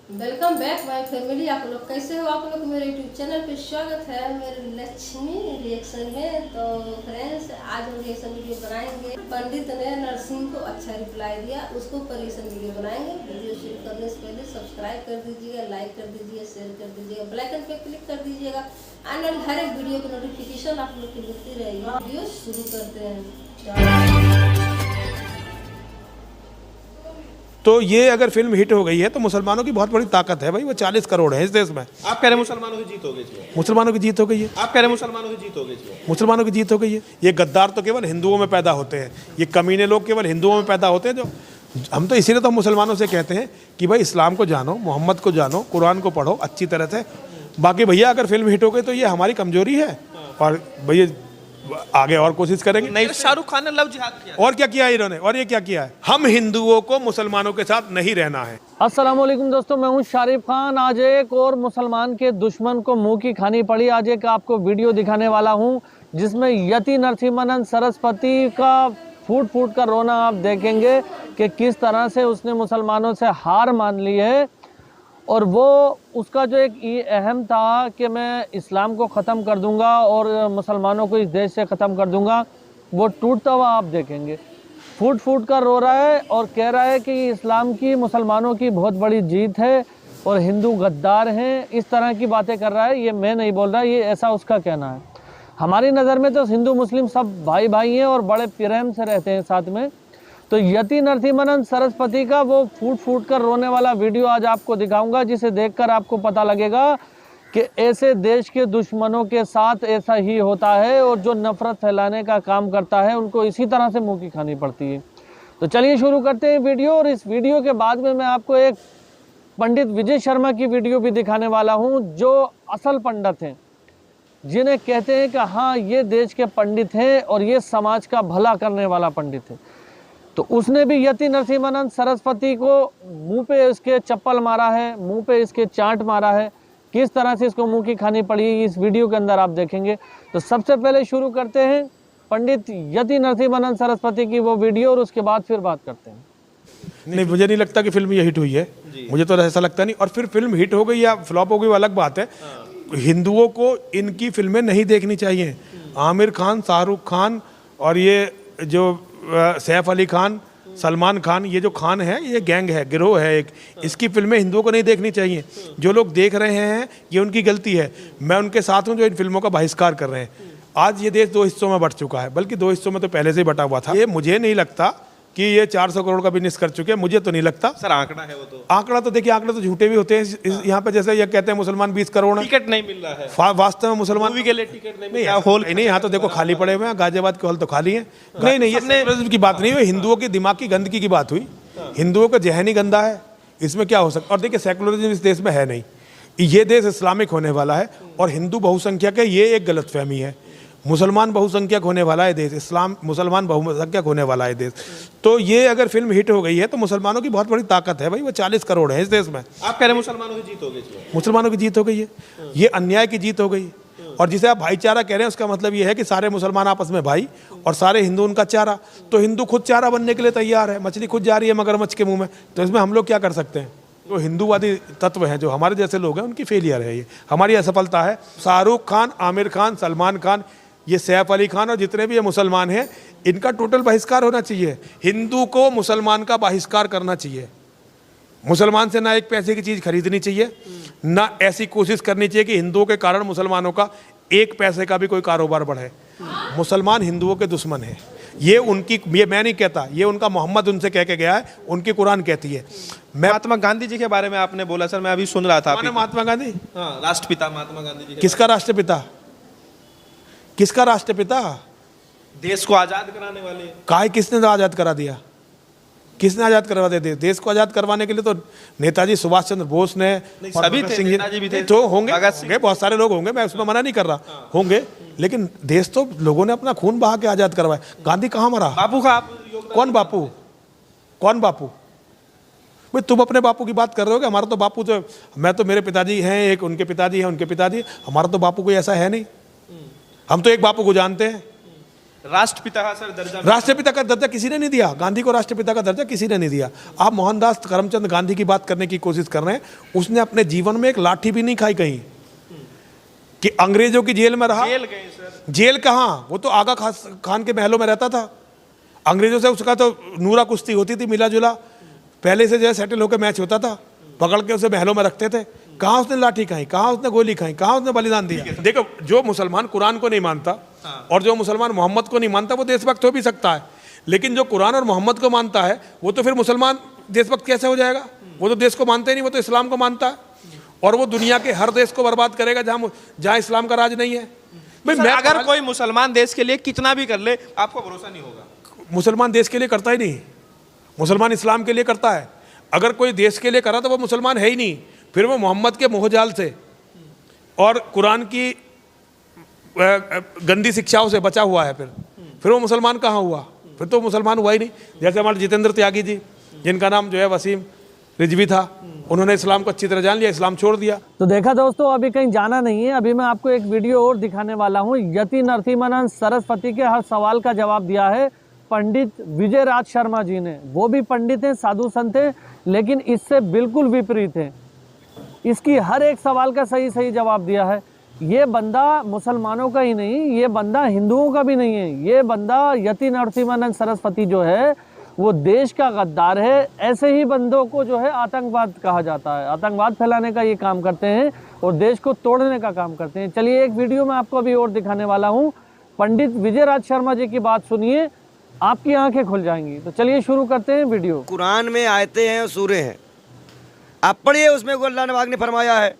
Welcome back my family. आप लोग कैसे हो? आप लोग मेरे यूट्यूब चैनल पे स्वागत है मेरे लक्ष्मी रिएक्शन में। तो फ्रेंड्स, आज हम रिएक्शन वीडियो बनाएंगे। पंडित ने नरसिंह को अच्छा रिप्लाई दिया, उसको ऊपर रिएक्शन वीडियो बनाएंगे। वीडियो शुरू करने से पहले सब्सक्राइब कर दीजिएगा, लाइक कर दीजिए, शेयर कर दीजिएगा, बेल आइकन पे क्लिक कर दीजिएगा। आने वाली हर एक वीडियो की नोटिफिकेशन आप लोग की मिलती रहेगी। वीडियो शुरू करते हैं। तो ये अगर फिल्म हिट हो गई है तो मुसलमानों की बहुत बड़ी ताकत है भाई। वो 40 करोड़ है इस देश में। आप कह रहे मुसलमानों की जीत हो गई इसमें? मुसलमानों की जीत हो गई है। आप कह रहे मुसलमानों की जीत हो गई इसमें? मुसलमानों की जीत हो गई है। ये गद्दार तो केवल हिंदुओं में पैदा होते हैं, ये कमीने लोग केवल हिंदुओं में पैदा होते हैं। जो हम तो इसीलिए तो हम मुसलमानों से कहते हैं कि भाई इस्लाम को जानो, मोहम्मद को जानो, कुरान को पढ़ो अच्छी तरह से। बाकी भैया अगर फिल्म हिट हो गई तो ये हमारी कमजोरी है, और भैया आगे और कोशिश करेंगे। नहीं, शाहरुख खान ने लव जिहाद किया। और क्या किया इन्होंने? और ये क्या किया है? हम हिंदुओं को मुसलमानों के साथ नहीं रहना है। अस्सलाम वालेकुम दोस्तों, मैं हूं शारिफ खान। आज एक और मुसलमान के दुश्मन को मुंह की खानी पड़ी। आज एक आपको वीडियो दिखाने वाला हूं जिसमें यति नरसिम्हानंद सरस्वती का फूट फूट कर रोना आप देखेंगे कि किस तरह से उसने मुसलमानों से हार मान ली है। और वो उसका जो एक अहम था कि मैं इस्लाम को ख़त्म कर दूंगा और मुसलमानों को इस देश से ख़त्म कर दूंगा, वो टूटता हुआ आप देखेंगे। फूट फूट कर रो रहा है और कह रहा है कि इस्लाम की, मुसलमानों की बहुत बड़ी जीत है और हिंदू गद्दार हैं। इस तरह की बातें कर रहा है। ये मैं नहीं बोल रहा, ये ऐसा उसका कहना है। हमारी नज़र में तो हिंदू मुस्लिम सब भाई भाई हैं और बड़े प्रेम से रहते हैं साथ में। तो यति नरसिम्हानंद सरस्वती का वो फूट फूट कर रोने वाला वीडियो आज आपको दिखाऊंगा, जिसे देखकर आपको पता लगेगा कि ऐसे देश के दुश्मनों के साथ ऐसा ही होता है और जो नफरत फैलाने का काम करता है उनको इसी तरह से मुंह की खानी पड़ती है। तो चलिए शुरू करते हैं वीडियो। और इस वीडियो के बाद में मैं आपको एक पंडित विजय शर्मा की वीडियो भी दिखाने वाला हूँ, जो असल पंडित हैं, जिन्हें कहते हैं कि हाँ ये देश के पंडित हैं और ये समाज का भला करने वाला पंडित है। तो उसने भी यति नरसिम्हानंद सरस्वती को मुंह पे इसके चप्पल मारा है, मुंह पे इसके चांट मारा है। किस तरह से इसको मुंह की खानी पड़ी इस वीडियो के अंदर आप देखेंगे। तो सबसे पहले शुरू करते हैं पंडित यति नरसिम्हानंद सरस्वती की वो वीडियो, और उसके बाद फिर बात करते हैं। नहीं, मुझे नहीं लगता कि फिल्म ये हिट हुई है। मुझे तो ऐसा लगता नहीं। और फिर फिल्म हिट हो गई या फ्लॉप हो गई वो अलग बात है। हिंदुओं को इनकी फिल्में नहीं देखनी चाहिए। आमिर खान, शाहरुख खान और ये जो सैफ अली खान, सलमान खान, ये जो खान है, ये गैंग है, गिरोह है एक। इसकी फिल्में हिंदुओं को नहीं देखनी चाहिए। जो लोग देख रहे हैं ये उनकी गलती है। मैं उनके साथ हूँ जो इन फिल्मों का बहिष्कार कर रहे हैं। आज ये देश 2 हिस्सों में बंट चुका है, बल्कि 2 हिस्सों में तो पहले से ही बटा हुआ था। ये मुझे नहीं लगता कि ये 400 करोड़ का बिजनेस कर चुके हैं। मुझे तो नहीं लगता। सर आंकड़ा है वो तो। आंकड़ा तो देखिए, आंकड़े तो झूठे भी होते हैं। यहाँ पे जैसे ये कहते हैं मुसलमान 20 करोड़, टिकट नहीं मिल रहा है। वास्तव में मुसलमान मूवी के लिए टिकट नहीं नहीं, हॉल नहीं। यहाँ तो देखो खाली पड़े हुए हैं। गाजियाबाद के हॉल तो खाली हैं। नहीं, ये सेकुलरिज्म की बात नहीं हुई, हिंदुओं की दिमाग की गंदगी की बात हुई। हिंदुओं का जहनी गंदा है, इसमें क्या हो सकता। और देखिए सेकुलरिज्म इस देश में है नहीं। ये देश इस्लामिक होने वाला है और हिंदू बहुसंख्यक है, ये एक गलतफहमी है। मुसलमान बहुसंख्यक होने वाला है देश, इस्लाम मुसलमान बहुसंख्यक होने वाला है देश। तो ये अगर फिल्म हिट हो गई है तो मुसलमानों की बहुत बड़ी ताकत है भाई। वो 40 करोड़ है इस देश में। आप कह रहे मुसलमानों की जीत हो गई इसमें? मुसलमानों की जीत हो गई है। ये अन्याय की जीत हो गई। और जिसे आप भाईचारा कह रहे हैं उसका मतलब ये है कि सारे मुसलमान आपस में भाई और सारे हिंदू उनका चारा। तो हिंदू खुद चारा बनने के लिए तैयार है। मछली खुद जा रही है मगरमच्छ के मुंह में, तो इसमें हम लोग क्या कर सकते हैं? जो हिंदूवादी तत्व हैं, जो हमारे जैसे लोग हैं, उनकी फेलियर है। ये हमारी असफलता है। शाहरुख खान, आमिर खान, सलमान खान, ये सैफ अली खान और जितने भी ये मुसलमान हैं, इनका टोटल बहिष्कार होना चाहिए। हिंदू को मुसलमान का बहिष्कार करना चाहिए। मुसलमान से ना एक पैसे की चीज़ खरीदनी चाहिए, ना ऐसी कोशिश करनी चाहिए कि हिंदुओं के कारण मुसलमानों का 1 पैसे का भी कोई कारोबार बढ़े। मुसलमान हिंदुओं के दुश्मन है। ये उनकी, ये मैं नहीं कहता, ये उनका मोहम्मद उनसे कह के गया है, उनकी कुरान कहती है। महात्मा गांधी जी के बारे में आपने बोला सर, मैं अभी सुन रहा था। महात्मा गांधी, हाँ, राष्ट्रपिता महात्मा गांधी जी। किसका राष्ट्रपिता? किसका राष्ट्रपिता? देश को आजाद कराने वाले। काहे, किसने आजाद करा दिया? किसने आजाद करवा दिया? देश को आजाद करवाने के लिए तो नेताजी सुभाष चंद्र बोस ने, सभी थे, नेताजी भी थे, तो होंगे बहुत सारे लोग होंगे, मैं उसमें मना नहीं कर रहा, होंगे। लेकिन देश तो लोगों ने अपना खून बहा के आजाद करवाया। गांधी कहाँ मरा? बापू का आप कौन बापू? कौन बापू? भाई तुम अपने बापू की बात कर रहे हो कि हमारा तो बापू, तो मैं तो, मेरे पिताजी हैं एक, उनके पिताजी हैं, उनके पिताजी, हमारा तो बापू कोई ऐसा है नहीं। हम तो एक बापू को जानते हैं। राष्ट्रपिता का सर दर्जा राष्ट्रपिता का दर्जा किसी ने नहीं दिया, गांधी को राष्ट्रपिता का दर्जा किसी ने नहीं दिया। आप मोहनदास करमचंद गांधी की बात करने की कोशिश कर रहे हैं, उसने अपने जीवन में एक लाठी भी नहीं खाई कहीं कि अंग्रेजों की जेल में रहा। जेल गए सर, जेल कहाँ, वो तो आगा खान के महलों में रहता था। अंग्रेजों से उसका तो नूरा कुश्ती होती थी, मिला जुला, पहले से जो है सेटल होकर मैच होता था, पकड़ के उसे महलों में रखते थे। कहाँ उसने लाठी खाई, कहाँ उसने गोली खाई, कहाँ उसने बलिदान दिया। देखो, जो मुसलमान कुरान को नहीं मानता और जो मुसलमान मोहम्मद को नहीं मानता वो देशभक्त हो भी सकता है, लेकिन जो कुरान और मोहम्मद को मानता है वो तो फिर मुसलमान देशभक्त कैसे हो जाएगा? वो तो देश को मानता ही नहीं, वो तो इस्लाम को मानता है और वो दुनिया के हर देश को बर्बाद करेगा जहाँ इस्लाम का राज नहीं है। मैं अगर कोई मुसलमान देश के लिए कितना भी कर ले, आपको भरोसा नहीं होगा? मुसलमान देश के लिए करता ही नहीं, मुसलमान इस्लाम के लिए करता है। अगर कोई देश के लिए करा तो वो मुसलमान है ही नहीं, फिर वो मोहम्मद के मोहजाल से और कुरान की गंदी शिक्षाओं से बचा हुआ है, फिर वो मुसलमान कहाँ हुआ? फिर तो मुसलमान हुआ ही नहीं। जैसे हमारे जितेंद्र त्यागी जी, जिनका नाम जो है वसीम रिजवी था, उन्होंने इस्लाम को अच्छी तरह जान लिया, इस्लाम छोड़ दिया। तो देखा दोस्तों, अभी कहीं जाना नहीं है, अभी मैं आपको एक वीडियो और दिखाने वाला हूँ। यति नरसिम्हानंद सरस्वती के हर सवाल का जवाब दिया है पंडित विजय राज शर्मा जी ने। वो भी पंडित हैं, साधु संत हैं, लेकिन इससे बिल्कुल विपरीत हैं। इसकी हर एक सवाल का सही सही जवाब दिया है। ये बंदा मुसलमानों का ही नहीं, ये बंदा हिंदुओं का भी नहीं है। ये बंदा यति नरसिम्हानंद सरस्वती जो है वो देश का गद्दार है। ऐसे ही बंदों को जो है आतंकवाद कहा जाता है। आतंकवाद फैलाने का ये काम करते हैं और देश को तोड़ने का काम करते हैं। चलिए एक वीडियो में आपको अभी और दिखाने वाला हूँ। पंडित विजय राज शर्मा जी की बात सुनिए, आपकी आंखें खुल जाएंगी। तो चलिए शुरू करते हैं वीडियो। कुरान में आयतें हैं और सूरे हैं, आप पढ़िए, उसमें अल्लाह पाक ने फरमाया है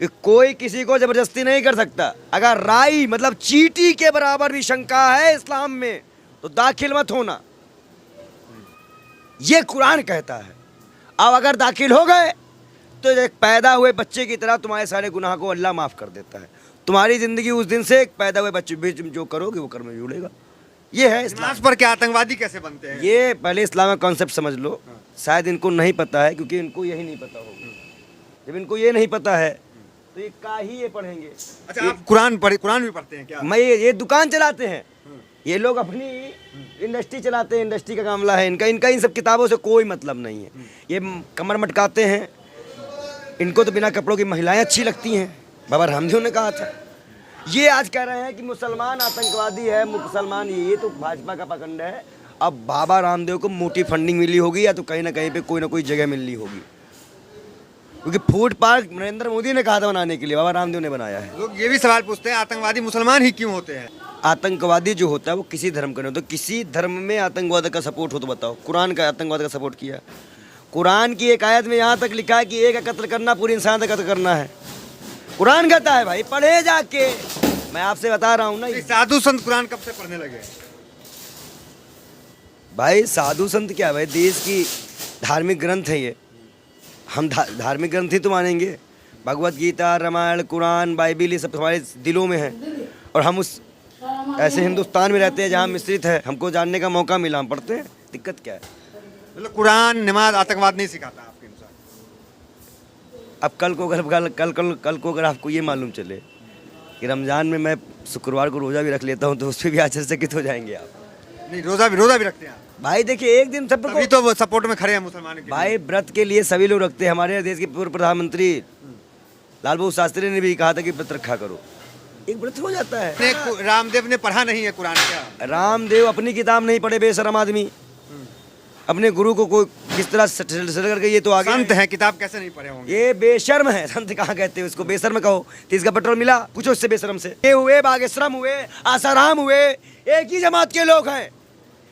कि कोई किसी को जबरदस्ती नहीं कर सकता। अगर राई मतलब चींटी के बराबर भी शंका है इस्लाम में तो दाखिल मत होना, ये कुरान कहता है। अब अगर दाखिल हो गए तो एक पैदा हुए बच्चे की तरह तुम्हारे सारे गुनाह को अल्लाह माफ़ कर देता है। तुम्हारी ज़िंदगी उस दिन से एक पैदा हुए बच्चे भी जो करोगे वो कर्म में जुड़ेगा। ये है इस्लाम। पर क्या आतंकवादी कैसे बनते हैं? ये पहले इस्लाम का कॉन्सेप्ट समझ लो। शायद इनको नहीं पता है, क्योंकि इनको यही नहीं पता होगा। जब इनको ये नहीं पता है तो ये का ही ये पढ़ेंगे। अच्छा, आप कुरान भी पढ़ते हैं क्या? मैं ये दुकान चलाते हैं, ये लोग अपनी इंडस्ट्री चलाते हैं, इंडस्ट्री का मामला है इनका इन सब किताबों से कोई मतलब नहीं है। ये कमर मटकाते हैं, इनको तो बिना कपड़ों की महिलाएं अच्छी लगती हैं, बाबा रामदेव ने कहा था। ये आज कह रहे हैं कि मुसलमान आतंकवादी है, मुसलमान ये तो भाजपा का पकड़ है। अब बाबा रामदेव को मोटी फंडिंग मिली होगी या तो कहीं ना कहीं पे कोई ना कोई जगह मिली होगी, क्योंकि फूड पार्क नरेंद्र मोदी ने कहा था बनाने के लिए, बाबा रामदेव ने बनाया है। लोग ये भी सवाल पूछते हैं आतंकवादी मुसलमान ही क्यों होते हैं? आतंकवादी जो होता है वो किसी धर्म का नहीं होता। किसी धर्म में आतंकवाद का सपोर्ट हो तो बताओ। कुरान का आतंकवाद का सपोर्ट किया? कुरान की एक आयत में यहाँ तक लिखा है कि एक का कत्ल करना पूरी इंसान का कत्ल करना है। कुरान कहता है भाई, पढ़े जाके। मैं आपसे बता रहा हूँ ना, साधु संत कुरान कब से पढ़ने लगे? भाई साधु संत क्या भाई, देश की धार्मिक ग्रंथ है ये। हम धार्मिक ग्रंथ ही तो मानेंगे। भगवत गीता, रामायण, कुरान, बाइबिल, ये सब हमारे दिलों में है। और हम उस ऐसे हिंदुस्तान में रहते हैं जहाँ मिश्रित है, हमको जानने का मौका मिला, हम पढ़ते हैं। दिक्कत क्या है? मतलब कुरान नमाज आतंकवाद नहीं सिखाता आपके अनुसार? अब कल को अगर आपको ये मालूम चले कि रमज़ान में मैं शुक्रवार को रोज़ा भी रख लेता हूँ तो उस पर भी आश्चर्यचकित हो जाएंगे आप। नहीं, रोज़ा भी रखते हैं आप? भाई देखिए, एक दिन सब अभी तो सपोर्ट में खड़े हैं मुसलमानों के। भाई व्रत के लिए सभी लोग रखते हैं। हमारे देश के पूर्व प्रधानमंत्री लाल बहादुर शास्त्री ने भी कहा था कि व्रत रखा करो, एक व्रत हो जाता है। रामदेव ने पढ़ा नहीं है कुरान क्या? रामदेव अपनी किताब नहीं पढ़े, बेशरम आदमी। अपने गुरु को कोई किस तरह से करके ये तो आगे संत हैं, किताब कैसे नहीं पढ़े होंगे? ये बेशर्म है। संत कहाँ कहते हैं उसको? बेशर्म कहो तो इसका पेट्रोल मिला, पूछो उससे बेशर्म से। ये हुए बागेश्वरम हुए, आसाराम हुए, एक ही जमात के लोग हैं।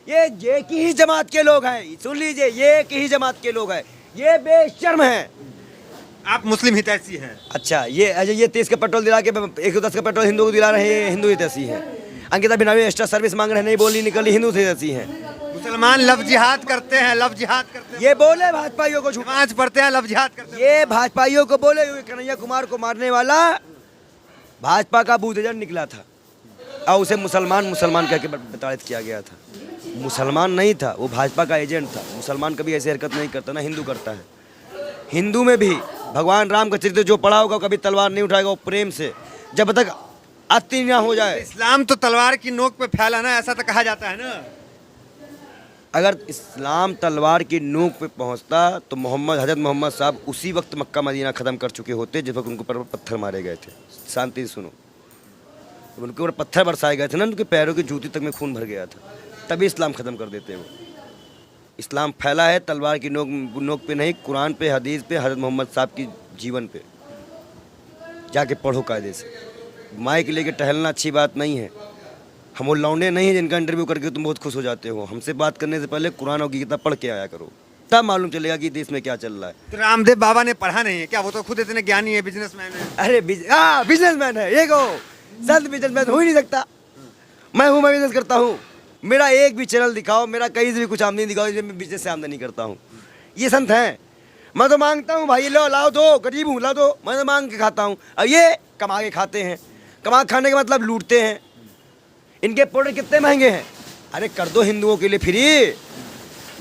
ये एक ही जमात के लोग हैं, सुन लीजिए, ये एक ही जमात के लोग हैं। ये बेशर्म है। आप मुस्लिम हितैषी हैं? अच्छा, ये 30 का पेट्रोल दिला के 110 का पेट्रोल हिंदू को दिला रहे हैं, हिंदू हितैषी है। अंकिता बिनावी एक्स्ट्रा सर्विस मांग रहे हैं, नहीं बोली निकली, हिंदू हितैषी है। मुसलमान लव जिहाद करते हैं, ये बोले भाजपाइयों को, नमाज पढ़ते हैं, लव जिहाद करते हैं। ये भाजपाइयों को बोले, कन्हैया कुमार को मारने वाला भाजपा का बूथ एजेंट निकला था और उसे मुसलमान कह के प्रताड़ित किया गया था। मुसलमान नहीं था, वो भाजपा का एजेंट था। मुसलमान कभी ऐसी हरकत नहीं करता, ना हिंदू करता है। हिंदू में भी भगवान राम का चरित्र जो पढ़ा होगा कभी तलवार नहीं उठाएगा, वो प्रेम से, जब तक अति ना हो जाए। इस्लाम तो तलवार की नोक पे फैला ना, ऐसा तो कहा जाता है ना। अगर इस्लाम तलवार की नोक पे पहुंचता तो हजरत मोहम्मद साहब उसी वक्त मक्का मदीना ख़त्म कर चुके होते जिस वक्त उनके ऊपर पत्थर मारे गए थे। शांति से सुनो, तो उनके ऊपर पत्थर बरसाए गए थे ना, उनके पैरों की जूती तक में खून भर गया था, तभी इस्लाम ख़त्म कर देते वो। इस्लाम फैला है तलवार की नोक पे नहीं, कुरान पे, हदीस पे, हजरत मोहम्मद साहब की जीवन पे जाके पढ़ो कायदे से। माइक लेके टहलना अच्छी बात नहीं है। हम वो लौंडे नहीं हैं जिनका इंटरव्यू करके तुम बहुत खुश हो जाते हो। हमसे बात करने से पहले कुरान और गीता पढ़ के आया करो, तब मालूम चलेगा कि देश में क्या चल रहा है। तो रामदेव बाबा ने पढ़ा नहीं है क्या? वो तो खुद इतने ज्ञानी है, बिजनेसमैन है। अरे बिजनेसमैन है ये को, संत बिजनेसमैन हो ही नहीं सकता। मैं बिजनेस करता हूँ। मेरा एक भी चैनल दिखाओ, मेरा कहीं से भी कुछ आमदनी दिखाओ, मैं बिजनेस से आमदनी करता हूँ। ये संत हैं। मैं तो मांगता हूँ भाई लो लाओ दो, गरीब हूँ ला दो, मैं तो मांग के खाता हूँ। और ये कमा के खाते हैं। कमा खाने का मतलब लूटते हैं। इनके प्रोडक्ट कितने महंगे हैं। अरे कर दो हिंदुओं के लिए फ्री,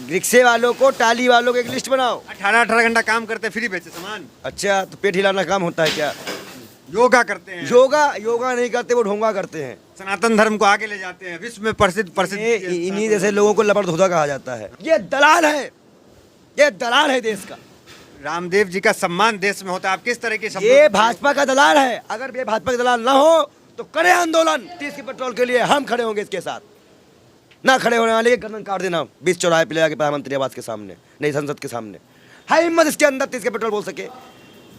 रिक्शे वालों को, टाली वालों को एक लिस्ट बनाओ। 18 घंटा काम करते, फ्री बेचे सामान। अच्छा तो पेट हिलाना काम होता है क्या? योगा करते हैं। योगा नहीं करते, वो ढोंगा करते हैं। सनातन धर्म को आगे ले जाते हैं, विश्व में प्रसिद्ध इन्हीं जैसे लोगों को लबड़धोधा कहा जाता है। ये दलाल है, ये दलाल है देश का। रामदेव जी का सम्मान देश में होता है। आप किस तरह के ये भाजपा का दलाल है। अगर ये भाजपा का दलाल ना हो तो करे आंदोलन 30 के पेट्रोल के लिए, हम खड़े होंगे इसके साथ। ना खड़े होने वाले गर्दन काट देना 20 चौराहे पे ले जाके प्रधानमंत्री आवास के सामने, नहीं संसद के सामने। है हिम्मत इसके अंदर 30 के पेट्रोल बोल सके?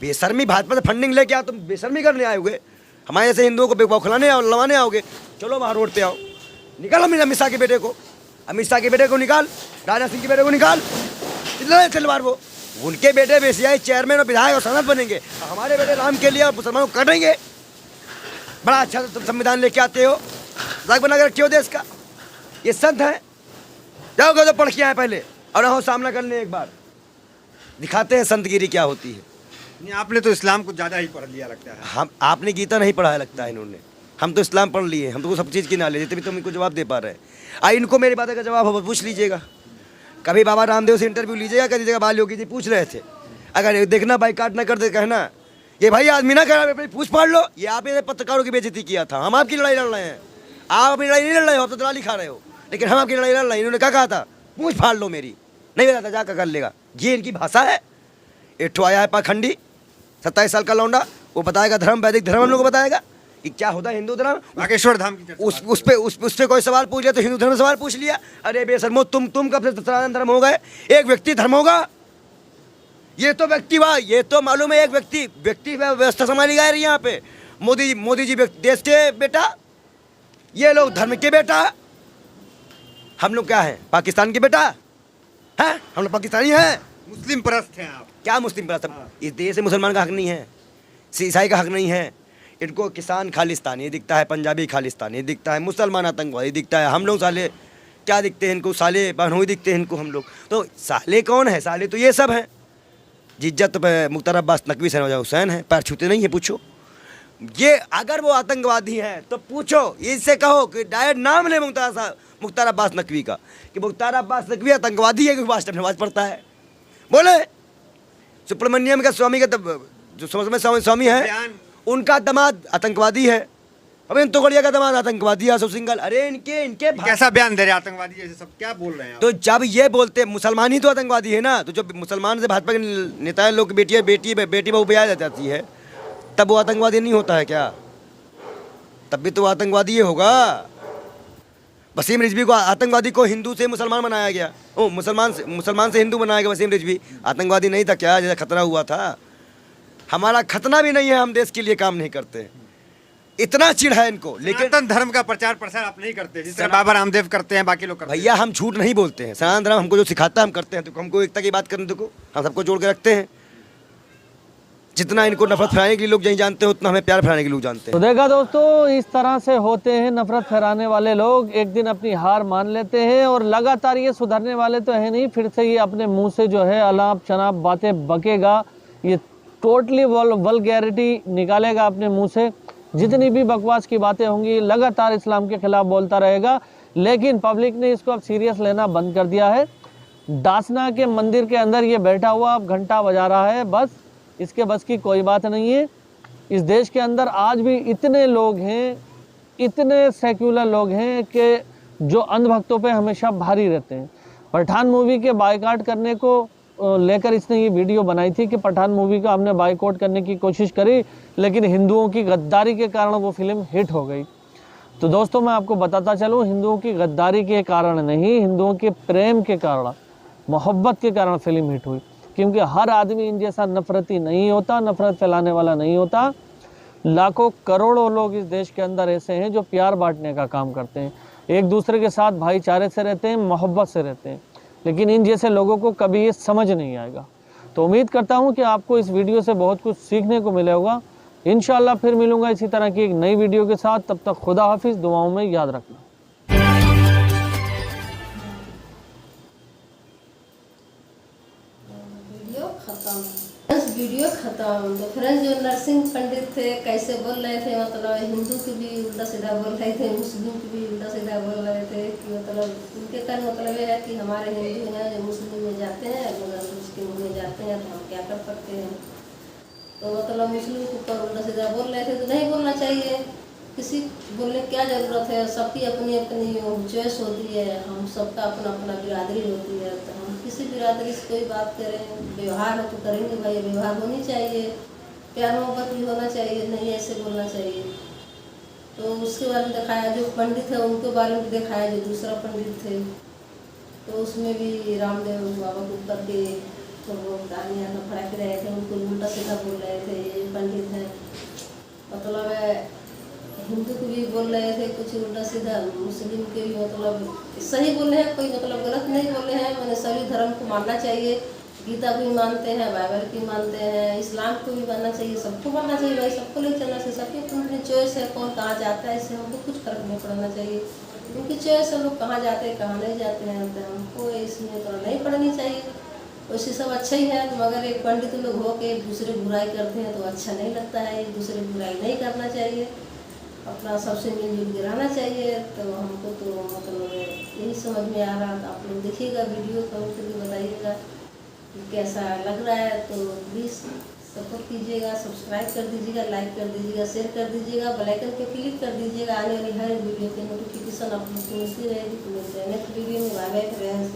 बेशर्मी भाजपा से फंडिंग लेके आओ, तुम बेशर्मी करने आओगे। हमारे जैसे हिंदुओं को बौखलाने आओ, लवाने आओगे। चलो वहाँ रोड पे आओ, निकाल अमित शाह के बेटे को, अमित शाह के बेटे को निकाल, राजनाथ सिंह के बेटे को निकाल, तलवार वो उनके बेटे बेसियाई चेयरमैन और विधायक और सांसद बनेंगे। हमारे बेटे राम के लिए और मुसलमानों को कटेंगे। बड़ा अच्छा तुम संविधान लेके आते हो, मजाक बना कर रखे हो देश का। ये संत हैं, जाओगे तो पढ़ के आए पहले और आओ सामना करने एक बार, दिखाते हैं संतगिरी क्या होती है। नहीं, आपने तो इस्लाम को ज़्यादा ही पढ़ लिया लगता है। आपने गीता नहीं पढ़ा है लगता है इन्होंने। हम तो इस्लाम पढ़ लिए, हम तो सब चीज़ की नॉलेज है, तभी तुम इनको जवाब दे पा रहे हैं। इनको मेरी बात का जवाब हो पूछ लीजिएगा, कभी बाबा रामदेव से इंटरव्यू लीजिएगा, कभी जगह बाल योगी जी पूछ रहे थे। अगर देखना बाइकाट ना कर दे, कहना ये भाई आदमी ना करा, पूछ पढ़ लो। ये आपने पत्रकारों की बेइज्जती किया था। हम आपकी लड़ाई लड़ रहे हैं, आप अपनी लड़ाई नहीं लड़ रहे हो, आप तो दलाली खा रहे हो, लेकिन हम आपकी लड़ाई लड़ रहे हैं। इन्होंने क्या कहा था? पूछ फाड़ लो मेरी। नहीं मिला था, जाकर कर लेगा। ये इनकी भाषा है। एक ठो आया है पाखंडी 27 साल का लौंडा, वो बताएगा धर्म, वैदिक धर्म हम लोग को बताएगा कि क्या होता है हिंदू धर्म। बागेश्वर धाम की उस पे कोई सवाल पूछ लिया तो हिंदू धर्म सवाल पूछ लिया। अरे बेशर्मो, तुम कब से सनातन धर्म हो गए? एक व्यक्ति धर्म होगा? ये तो व्यक्तिवाद, ये तो मालूम है एक व्यक्ति व्यवस्था संभाली गई है यहाँ पे। मोदी जी देश के बेटा, ये लोग धर्म के बेटा। हम लोग क्या हैं? पाकिस्तान के बेटा हैं? हम लोग पाकिस्तानी हैं, मुस्लिम परस्त हैं आप। क्या मुस्लिम परस्त? इस देश से मुसलमान का हक नहीं है, ईसाई का हक नहीं है। इनको किसान खालिस्तानी दिखता है, पंजाबी खालिस्तानी दिखता है, मुसलमान आतंकवादी दिखता है। हम लोग साले क्या दिखते हैं इनको? साले बहनोई दिखते हैं इनको हम लोग। तो साले कौन है? साले तो ये सब हैं। जिज्जत मुख्तार अब्बास नकवी सैयद हुसैन है, पैर छूते नहीं है, पूछो। ये अगर वो आतंकवादी हैं तो पूछो, इससे कहो कि डायरेक्ट नाम ले मुख्तार अब्बास नकवी का कि मुख्तार अब्बास नकवी आतंकवादी है कि वास्तव नमाज पढ़ता है। बोले सुब्रमण्यम का स्वामी का जो स्वामी है, उनका दामाद आतंकवादी है। अब तोगड़िया का दामाद आतंकवादी है, अशोक सिंघल। अरे इनके कैसा बयान दे रहे आतंकवादी जैसे सब क्या बोल रहे हैं आप? तो जब ये बोलते मुसलमान ही तो आतंकवादी है ना, तो जब मुसलमान से भाजपा के नेता लोग बेटी बहू ब्याह जाती है, तब वो आतंकवादी नहीं होता है क्या? तब भी तो आतंकवादी ये होगा। वसीम रिजवी को आतंकवादी को हिंदू से मुसलमान बनाया गया, ओ मुसलमान से हिंदू बनाया गया। वसीम रिजवी आतंकवादी नहीं था क्या? जैसा खतरा हुआ था। हमारा खतना भी नहीं है, हम देश के लिए काम नहीं करते। इतना चिढ़ है इनको। लेकिन सनातन धर्म का प्रचार प्रसार आप नहीं करते जिस तरह बाबा रामदेव करते हैं, बाकी लोग करते हैं। भैया हम झूठ नहीं बोलते हैं। सनातन धर्म हमको जो सिखाता है हम करते हैं। तो हमको एकता की बात करने दो, हम सबको जोड़ के रखते हैं। जितना इनको नफरत फैलाने के लिए लोग नहीं जानते हैं, उतना हमें प्यार फैलाने के लोग जानते हैं। तो देखा दोस्तों, इस तरह से होते हैं नफरत फैलाने वाले लोग। एक दिन अपनी हार मान लेते हैं और लगातार ये सुधरने वाले तो है नहीं, फिर से ये अपने मुंह से जो है अलाप शनाप बातें बकेगा। ये टोटली वल्गैरिटी निकालेगा अपने मुंह से। जितनी भी बकवास की बातें होंगी लगातार इस्लाम के खिलाफ बोलता रहेगा। लेकिन पब्लिक ने इसको अब सीरियस लेना बंद कर दिया है। दासना के मंदिर के अंदर ये बैठा हुआ अब घंटा बजा रहा है, बस इसके बस की कोई बात नहीं है। इस देश के अंदर आज भी इतने लोग हैं, इतने सेक्युलर लोग हैं कि जो अंधभक्तों पे हमेशा भारी रहते हैं। पठान मूवी के बायकॉट करने को लेकर इसने ये वीडियो बनाई थी कि पठान मूवी का हमने बायकॉट करने की कोशिश करी, लेकिन हिंदुओं की गद्दारी के कारण वो फिल्म हिट हो गई। तो दोस्तों मैं आपको बताता चलूँ, हिंदुओं की गद्दारी के कारण नहीं, हिंदुओं के प्रेम के कारण, मोहब्बत के कारण फिल्म हिट हुई। क्योंकि हर आदमी इन जैसा नफरती नहीं होता, नफरत फैलाने वाला नहीं होता। लाखों करोड़ों लोग इस देश के अंदर ऐसे हैं जो प्यार बांटने का काम करते हैं, एक दूसरे के साथ भाईचारे से रहते हैं, मोहब्बत से रहते हैं। लेकिन इन जैसे लोगों को कभी ये समझ नहीं आएगा। तो उम्मीद करता हूँ कि आपको इस वीडियो से बहुत कुछ सीखने को मिला होगा। इंशाल्लाह फिर मिलूंगा इसी तरह की एक नई वीडियो के साथ। तब तक खुदा हाफिज़, दुआओं में याद रखना। वीडियो खत्म। तो फ्रेंड्स, जो नरसिंह पंडित थे कैसे बोल रहे थे, मतलब हिंदू की भी उल्टा सीधा बोल रहे थे, मुस्लिम की भी उल्टा सीधा बोल रहे थे कि मतलब उनके कहने मतलब ये है कि हमारे हिंदू हैं जो मुस्लिम में जाते हैं, मगर मुस्लिम में जाते हैं तो हम क्या कर सकते हैं। तो मतलब मुस्लिम के ऊपर उल्टा सीधा बोल रहे थे, तो नहीं बोलना चाहिए। किसी बोलने की क्या ज़रूरत है, सबकी अपनी अपनी चॉइस होती है, हम सबका अपना अपना बिरादरी होती है। तो हम किसी बिरादरी से कोई बात करें, व्यवहार हो तो करेंगे भाई, व्यवहार होनी चाहिए, प्यार मोहब्बत भी होना चाहिए, नहीं ऐसे बोलना चाहिए। तो उसके बारे में दिखाया, जो पंडित है उनके बारे में दिखाया, जो दूसरा पंडित थे तो उसमें भी रामदेव बाबा को करके तो वो गालियाँ फड़क रहे थे, उनको उल्टा सीधा बोल रहे थे। ये पंडित हैं मतलब हिंदू को भी बोल रहे थे कुछ उल्टा सीधा, मुस्लिम के भी मतलब सही बोले हैं, कोई मतलब गलत नहीं बोले हैं। मैंने सभी धर्म को मानना चाहिए, गीता भी मानते हैं, बाइबल भी मानते हैं, इस्लाम को भी मानना चाहिए, सबको मानना चाहिए भाई, सबको नहीं चलना चाहिए। सबकी अपनी चॉइस है, कौन कहाँ जाता है, इससे हमको कुछ फर्क नहीं पड़ना चाहिए। उनकी चॉइस है, लोग कहाँ जाते हैं कहाँ नहीं जाते हैं, तो हमको इसमें तो नहीं पड़नी चाहिए। वैसे सब अच्छा ही है, मगर एक पंडित लोग हो के एक दूसरे बुराई करते हैं तो अच्छा नहीं लगता है। एक दूसरे बुराई नहीं करना चाहिए, अपना सबसे मिलजुल के रहना चाहिए। तो हमको तो मतलब यही समझ में आ रहा था। आप लोग देखिएगा वीडियो, कमेंट करके बताइएगा कि कैसा लग रहा है। तो प्लीज़ सपोर्ट कीजिएगा, सब्सक्राइब कर दीजिएगा, लाइक कर दीजिएगा, शेयर कर दीजिएगा, बेल आइकन पे क्लिक कर दीजिएगा। आने वाली हर वीडियो की नोटिफिकेशन आप लोग को मिलती रहेगी। तो मिलते हैं नेक्स्ट वीडियो में। Bye bye friends.